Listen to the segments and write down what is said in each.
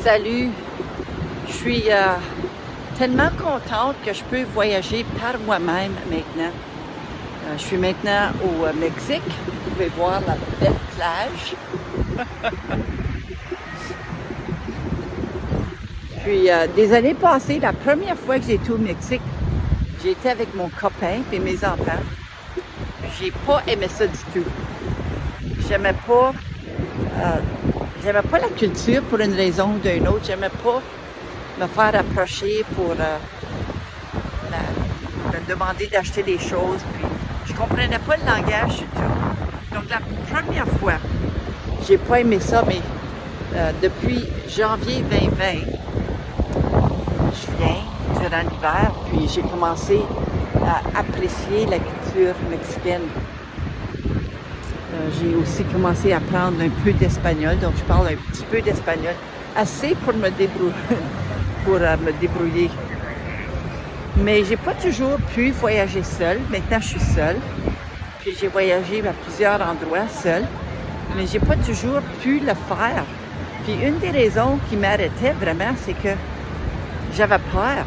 Salut, je suis tellement contente que je peux voyager par moi-même maintenant. Je suis maintenant au Mexique. Vous pouvez voir la belle plage. Puis des années passées, la première fois que j'ai été au Mexique, j'ai été avec mon copain et mes enfants. J'ai pas aimé ça du tout. J'aimais pas la culture pour une raison ou d'une autre. J'aimais pas me faire approcher pour me demander d'acheter des choses. Puis je comprenais pas le langage du tout. Donc la première fois, j'ai pas aimé ça, mais depuis janvier 2020, je viens durant l'hiver, puis j'ai commencé à apprécier la culture mexicaine. J'ai aussi commencé à apprendre un peu d'espagnol, donc je parle un petit peu d'espagnol, assez pour me débrouiller. Mais j'ai pas toujours pu voyager seule. Maintenant, je suis seule. Puis j'ai voyagé à plusieurs endroits seule, mais j'ai pas toujours pu le faire. Puis une des raisons qui m'arrêtait vraiment, c'est que j'avais peur.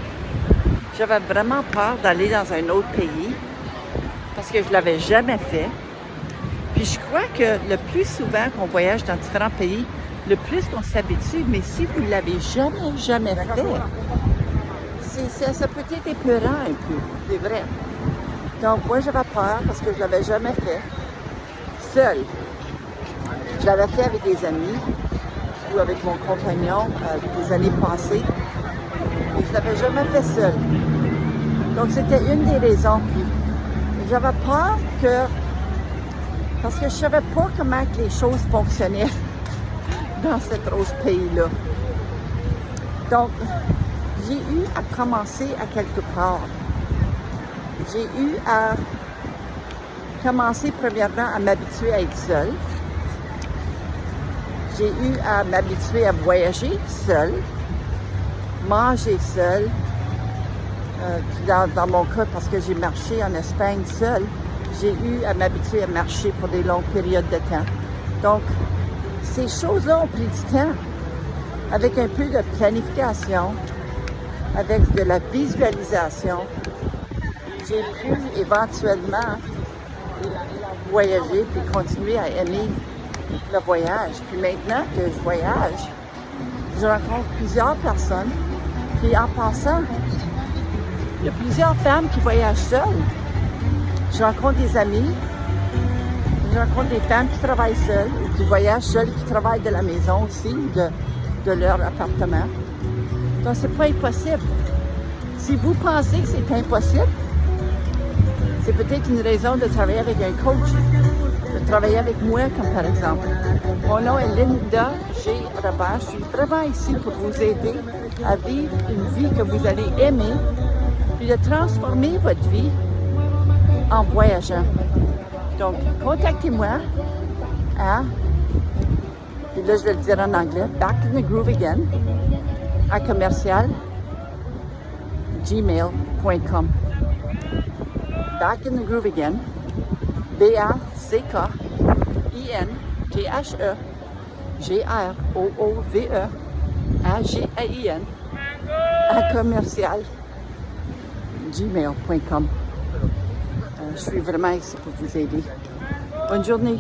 J'avais vraiment peur d'aller dans un autre pays parce que je l'avais jamais fait. Puis je crois que le plus souvent qu'on voyage dans différents pays, le plus qu'on s'habitue, mais si vous ne l'avez jamais fait, ça peut être épeurant un peu, c'est vrai. Donc moi j'avais peur parce que je ne l'avais jamais fait seule. Je l'avais fait avec des amis ou avec mon compagnon des années passées. Et je ne l'avais jamais fait seule. Donc c'était une des raisons. Puis j'avais peur parce que je ne savais pas comment que les choses fonctionnaient dans cet autre pays-là. Donc, j'ai eu à commencer à quelque part. J'ai eu à commencer premièrement à m'habituer à être seule. J'ai eu à m'habituer à voyager seule, manger seule. Dans mon cas, parce que j'ai marché en Espagne seule, j'ai eu à m'habituer à marcher pour des longues périodes de temps. Donc, ces choses-là ont pris du temps. Avec un peu de planification, avec de la visualisation, j'ai pu éventuellement voyager puis continuer à aimer le voyage. Puis maintenant que je voyage, je rencontre plusieurs personnes. Puis en passant, il y a plusieurs femmes qui voyagent seules. Je rencontre des amis, je rencontre des femmes qui travaillent seules, qui voyagent seules, qui travaillent de la maison aussi, de leur appartement. Donc, c'est pas impossible. Si vous pensez que c'est impossible, c'est peut-être une raison de travailler avec un coach, de travailler avec moi, comme par exemple. Mon nom est Linda G. Robert. Je suis vraiment ici pour vous aider à vivre une vie que vous allez aimer, puis de transformer votre vie en voyageant. Donc, contactez-moi à, et là je vais le dire en anglais, Back in the Groove Again, à commercial gmail.com. Back in the Groove Again, BACKINGROOVE à commercial gmail.com. Je suis vraiment ici pour vous aider. Bonne journée.